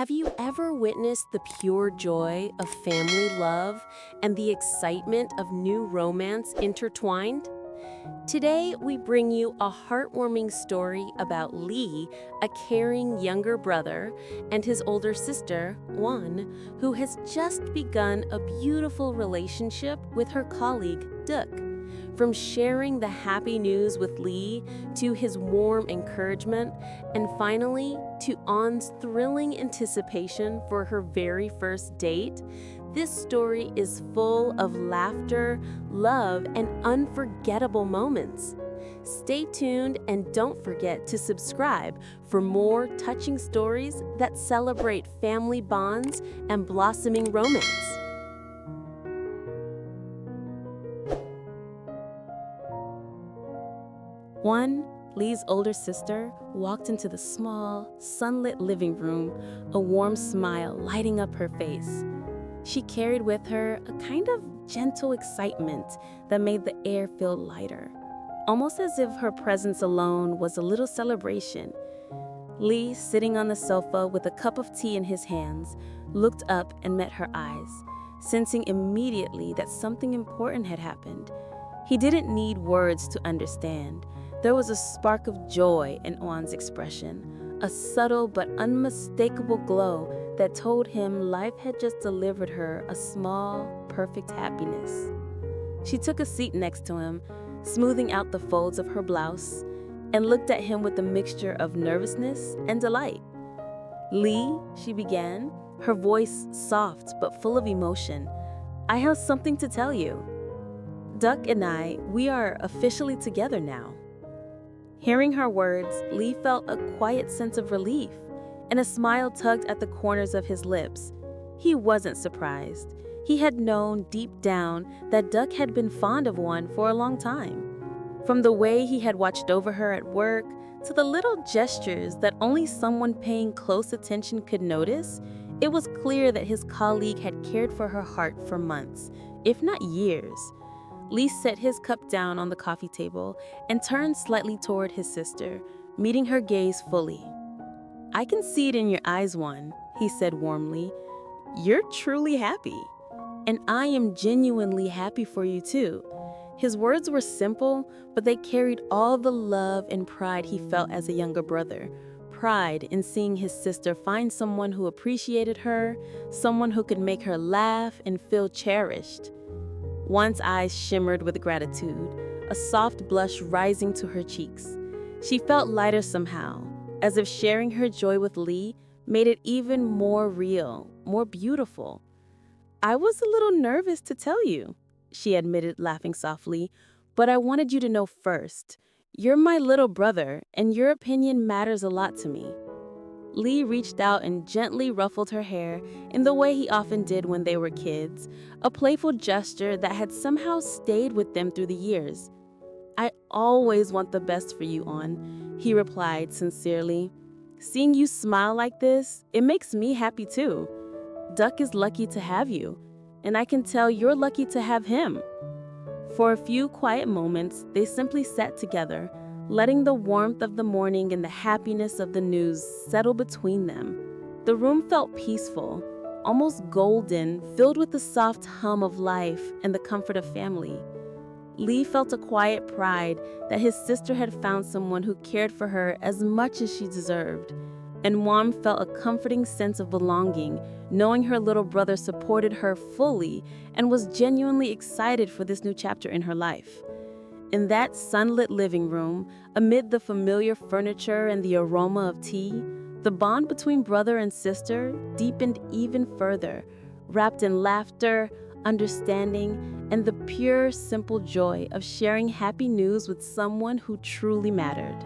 Have you ever witnessed the pure joy of family love and the excitement of new romance intertwined? Today, we bring you a heartwarming story about Lee, a caring younger brother, and his older sister, Won, who has just begun a beautiful relationship with her colleague, Duc. From sharing the happy news with Lee to his warm encouragement, and finally to On's thrilling anticipation for her very first date, this story is full of laughter, love, and unforgettable moments. Stay tuned and don't forget to subscribe for more touching stories that celebrate family bonds and blossoming romance. Won, Lee's older sister, walked into the small, sunlit living room, a warm smile lighting up her face. She carried with her a kind of gentle excitement that made the air feel lighter, almost as if her presence alone was a little celebration. Lee, sitting on the sofa with a cup of tea in his hands, looked up and met her eyes, sensing immediately that something important had happened. He didn't need words to understand. There was a spark of joy in Won's expression, a subtle but unmistakable glow that told him life had just delivered her a small, perfect happiness. She took a seat next to him, smoothing out the folds of her blouse, and looked at him with a mixture of nervousness and delight. "Lee," she began, her voice soft but full of emotion, "I have something to tell you. Duc and we are officially together now." Hearing her words, Lee felt a quiet sense of relief, and a smile tugged at the corners of his lips. He wasn't surprised. He had known deep down that Duc had been fond of Won for a long time. From the way he had watched over her at work to the little gestures that only someone paying close attention could notice, it was clear that his colleague had cared for her heart for months, if not years. Lee set his cup down on the coffee table and turned slightly toward his sister, meeting her gaze fully. "I can see it in your eyes, Won," he said warmly. "You're truly happy. And I am genuinely happy for you too." His words were simple, but they carried all the love and pride he felt as a younger brother. Pride in seeing his sister find someone who appreciated her, someone who could make her laugh and feel cherished. Won's eyes shimmered with gratitude, a soft blush rising to her cheeks. She felt lighter somehow, as if sharing her joy with Lee made it even more real, more beautiful. "I was a little nervous to tell you," she admitted, laughing softly, "but I wanted you to know first. You're my little brother, and your opinion matters a lot to me." Lee reached out and gently ruffled her hair in the way he often did when they were kids, a playful gesture that had somehow stayed with them through the years. "I always want the best for you, On," he replied sincerely. "Seeing you smile like this, it makes me happy too. Duc is lucky to have you, and I can tell you're lucky to have him." For a few quiet moments, they simply sat together, letting the warmth of the morning and the happiness of the news settle between them. The room felt peaceful, almost golden, filled with the soft hum of life and the comfort of family. Lee felt a quiet pride that his sister had found someone who cared for her as much as she deserved. And Won felt a comforting sense of belonging, knowing her little brother supported her fully and was genuinely excited for this new chapter in her life. In that sunlit living room, amid the familiar furniture and the aroma of tea, the bond between brother and sister deepened even further, wrapped in laughter, understanding, and the pure, simple joy of sharing happy news with someone who truly mattered.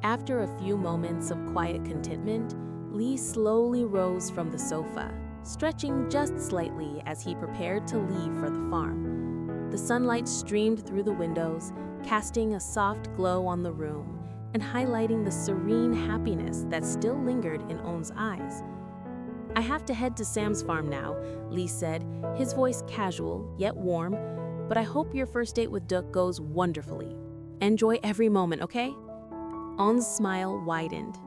After a few moments of quiet contentment, Lee slowly rose from the sofa, stretching just slightly as he prepared to leave for the farm. The sunlight streamed through the windows, casting a soft glow on the room and highlighting the serene happiness that still lingered in On's eyes. "I have to head to Sam's farm now," Lee said, his voice casual yet warm, "but I hope your first date with Duc goes wonderfully." Enjoy every moment, okay? On's smile widened,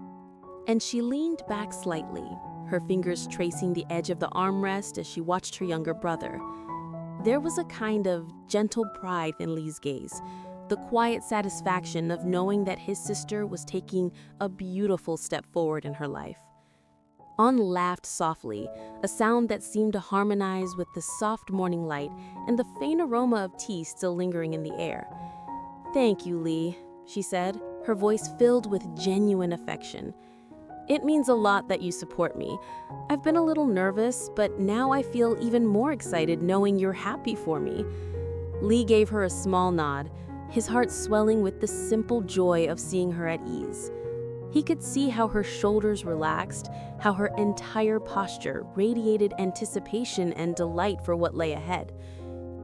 and she leaned back slightly, her fingers tracing the edge of the armrest as she watched her younger brother. There was a kind of gentle pride in Lee's gaze, the quiet satisfaction of knowing that his sister was taking a beautiful step forward in her life. On laughed softly, a sound that seemed to harmonize with the soft morning light and the faint aroma of tea still lingering in the air. "Thank you, Lee," she said, her voice filled with genuine affection. "It means a lot that you support me. I've been a little nervous, but now I feel even more excited knowing you're happy for me." Lee gave her a small nod, his heart swelling with the simple joy of seeing her at ease. He could see how her shoulders relaxed, how her entire posture radiated anticipation and delight for what lay ahead.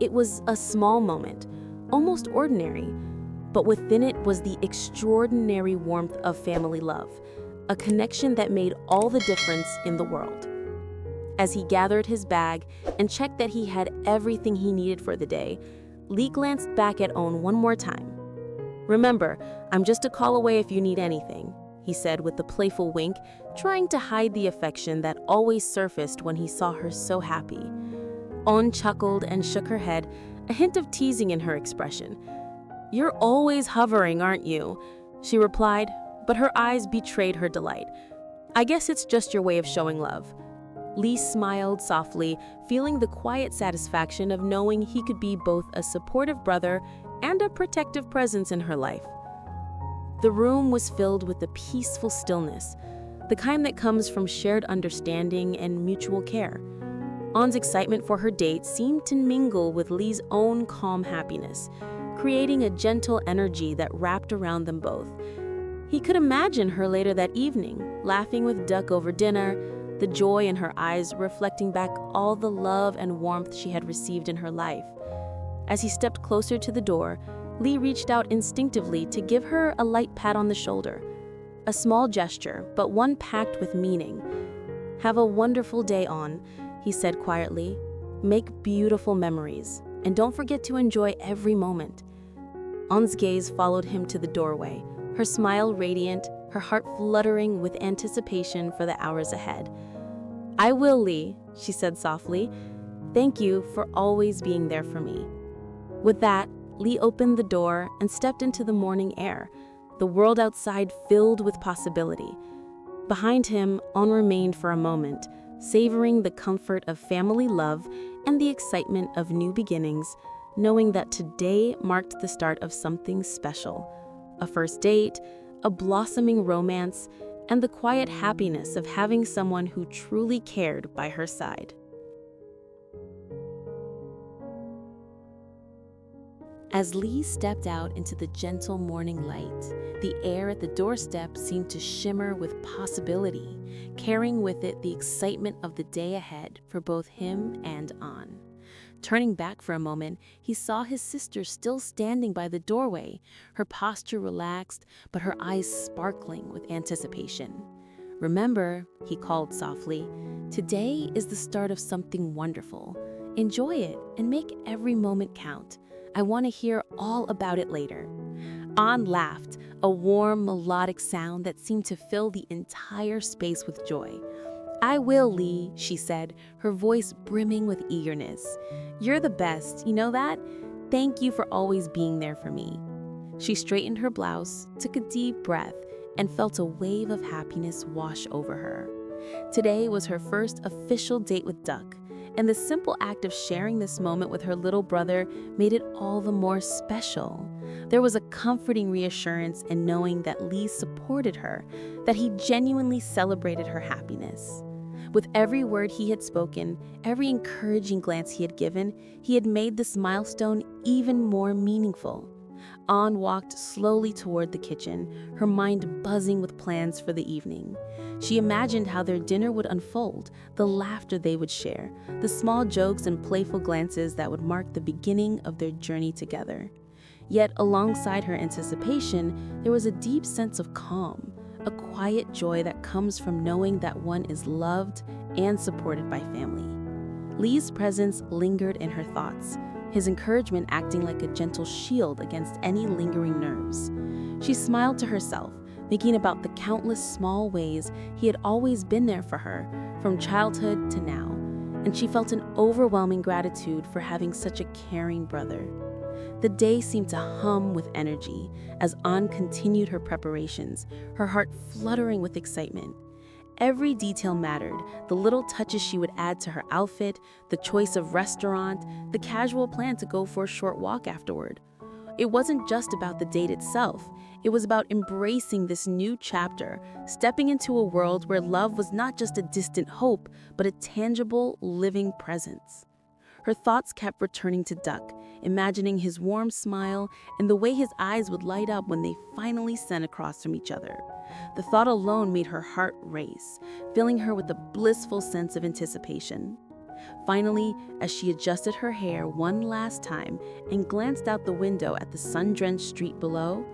It was a small moment, almost ordinary, but within it was the extraordinary warmth of family love, a connection that made all the difference in the world. As he gathered his bag and checked that he had everything he needed for the day, Lee glanced back at On one more time. "Remember, I'm just a call away if you need anything," he said with a playful wink, trying to hide the affection that always surfaced when he saw her so happy. On chuckled and shook her head, a hint of teasing in her expression. "You're always hovering, aren't you?" she replied, but her eyes betrayed her delight. "I guess it's just your way of showing love." Lee smiled softly, feeling the quiet satisfaction of knowing he could be both a supportive brother and a protective presence in her life. The room was filled with a peaceful stillness, the kind that comes from shared understanding and mutual care. On's excitement for her date seemed to mingle with Lee's own calm happiness, creating a gentle energy that wrapped around them both. He could imagine her later that evening, laughing with Duck over dinner, the joy in her eyes reflecting back all the love and warmth she had received in her life. As he stepped closer to the door, Lee reached out instinctively to give her a light pat on the shoulder. A small gesture, but one packed with meaning. "Have a wonderful day, On," he said quietly. "Make beautiful memories, and don't forget to enjoy every moment." On's gaze followed him to the doorway, her smile radiant, her heart fluttering with anticipation for the hours ahead. "I will, Lee," she said softly. "Thank you for always being there for me." With that, Lee opened the door and stepped into the morning air, the world outside filled with possibility. Behind him, On remained for a moment, savoring the comfort of family love and the excitement of new beginnings, knowing that today marked the start of something special. A first date, a blossoming romance, and the quiet happiness of having someone who truly cared by her side. As Lee stepped out into the gentle morning light, the air at the doorstep seemed to shimmer with possibility, carrying with it the excitement of the day ahead for both him and On. Turning back for a moment, he saw his sister still standing by the doorway, her posture relaxed, but her eyes sparkling with anticipation. "Remember," he called softly, "today is the start of something wonderful. Enjoy it and make every moment count. I want to hear all about it later." On laughed, a warm, melodic sound that seemed to fill the entire space with joy. "I will, Lee," she said, her voice brimming with eagerness. "You're the best, you know that? Thank you for always being there for me." She straightened her blouse, took a deep breath, and felt a wave of happiness wash over her. Today was her first official date with Duck, and the simple act of sharing this moment with her little brother made it all the more special. There was a comforting reassurance in knowing that Lee supported her, that he genuinely celebrated her happiness. With every word he had spoken, every encouraging glance he had given, he had made this milestone even more meaningful. On walked slowly toward the kitchen, her mind buzzing with plans for the evening. She imagined how their dinner would unfold, the laughter they would share, the small jokes and playful glances that would mark the beginning of their journey together. Yet alongside her anticipation, there was a deep sense of calm, a quiet joy that comes from knowing that one is loved and supported by family. Lee's presence lingered in her thoughts, his encouragement acting like a gentle shield against any lingering nerves. She smiled to herself, thinking about the countless small ways he had always been there for her, from childhood to now, and she felt an overwhelming gratitude for having such a caring brother. The day seemed to hum with energy as An continued her preparations, her heart fluttering with excitement. Every detail mattered, the little touches she would add to her outfit, the choice of restaurant, the casual plan to go for a short walk afterward. It wasn't just about the date itself, it was about embracing this new chapter, stepping into a world where love was not just a distant hope, but a tangible, living presence. Her thoughts kept returning to Duck, imagining his warm smile and the way his eyes would light up when they finally sent across from each other. The thought alone made her heart race, filling her with a blissful sense of anticipation. Finally, as she adjusted her hair one last time and glanced out the window at the sun drenched street below,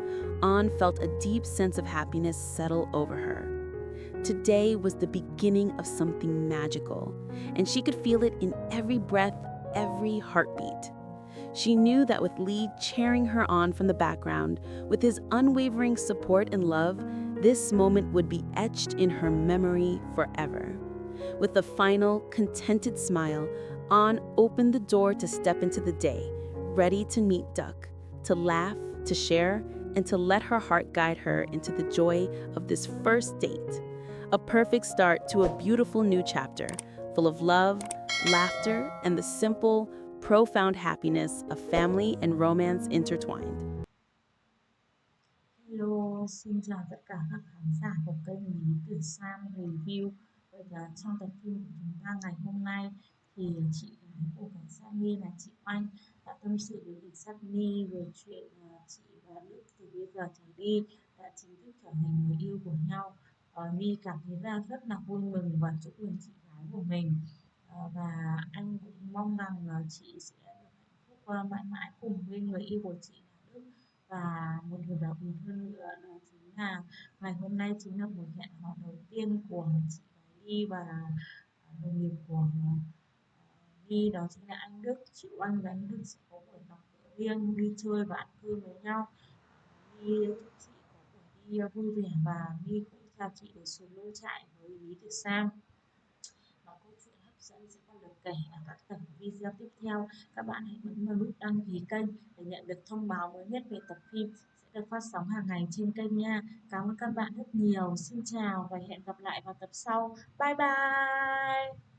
An felt a deep sense of happiness settle over her. Today was the beginning of something magical, and she could feel it in every breath, every heartbeat. She knew that with Lee cheering her on from the background, with his unwavering support and love, this moment would be etched in her memory forever. With a final, contented smile, An opened the door to step into the day, ready to meet Duck, to laugh, to share, and to let her heart guide her into the joy of this first date. A perfect start to a beautiful new chapter, full of love, laughter, and the simple, profound happiness of family and romance intertwined. Hello, xin chào tất cả các khán giả của kênh Lý Tuyển Sam Review. Vậy là trong tập phim của chúng ta ngày hôm nay thì chị gái của cảnh sát My là chị Oanh đã tâm sự với cảnh sát My về chuyện chị và Đức từ bây giờ trở đi đã chính thức trở thành người yêu của nhau. My cảm thấy rất là vui mừng và chúc mừng chị gái của mình. Và anh cũng mong rằng chị sẽ được hạnh phúc mãi mãi cùng với người yêu của chị là Đức. Và một điều đặc biệt hơn nữa đó chính là ngày hôm nay chính là buổi hẹn hò đầu tiên của chị gái Ly và đồng nghiệp của Ly, đó chính là anh Đức. Chị Oanh và anh Đức sẽ có buổi gặp gỡ riêng, đi chơi và ăn cơm với nhau. Ly chúc chị có buổi đi vui vẻ và Ly cũng chào chị ở xuống nông trại với Lý Tuyệt Sam. Và câu chuyện hấp dẫn sẽ còn được kể ở các tập video tiếp theo. Các bạn hãy bấm vào nút đăng ký kênh để nhận được thông báo mới nhất về tập phim sẽ được phát sóng hàng ngày trên kênh nha. Cảm ơn các bạn rất nhiều. Xin chào và hẹn gặp lại vào tập sau. Bye bye!